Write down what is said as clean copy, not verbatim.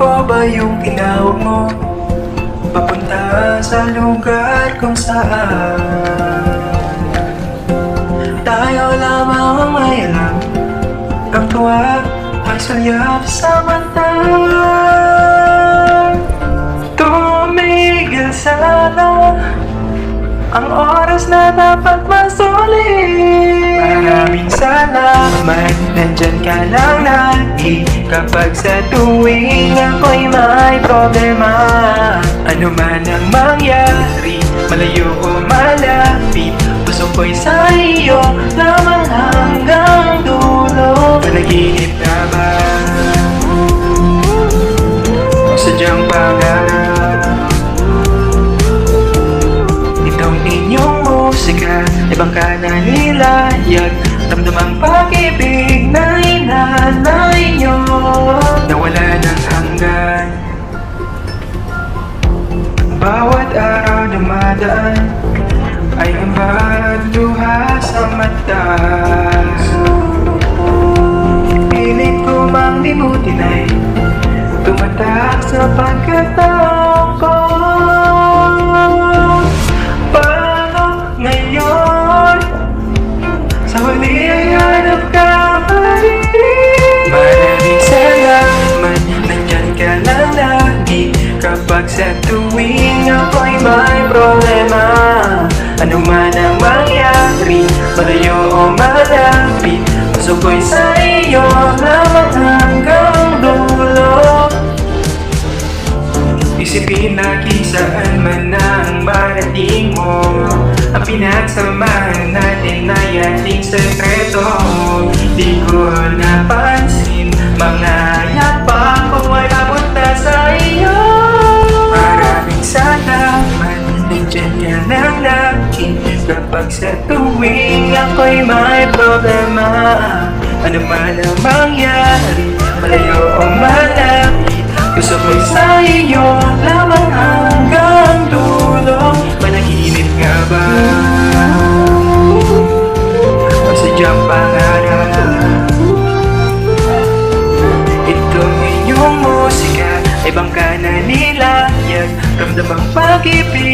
Ako ba yung tinawag mo? Papunta sa lugar kung saan tayo lamang ang may alam. Ang tuwa ay sulyap sa mata. Tumigil sana ang oras na dapat masulit. Maraming salamat, nandyan ka lang lagi. Kapag sa tuwing ako'y may problema, ano man ang mangyari, malayo o malapit, puso ko'y sa iyo lamang hanggang dulo. Panaginip na ba? O sadyang pangarap? Itong inyong musika, ibang ka na nilayag. Damdamang pag-ibig na inalay nyo, nawala ng hanggan. Bawat araw dumadaan ay ambag luha sa mata. Pilit ko mang limutin ay tumatak sa pagkataon ko. Paano ngayon? Sa huli ay hanap ka pa rin. Maraming salamat, nandyan ka lang lagi. Kapag sa tuwing ako'y may problema, ano man ang mangyari, malayo o malapit, puso ko'y sa iyo lamang hanggang dulo. Isipin lagi saan man ang marating mo, ang pinagsamahan natin ay ating sekreto. Di ko napansin, mga yapa ko ay papunta sa iyo. Maraming salamat, nandyan ka lang lagi. Kapag sa tuwing ako'y may problema, ano man ang mangyari, malayo o malapit, gusto ko'y sa iyo lamang hanggang dulo. Managinip nga ba? O sadyang pangarap? Itong inyong musika ay bangka na nilayag. Ramdamang pag-ibig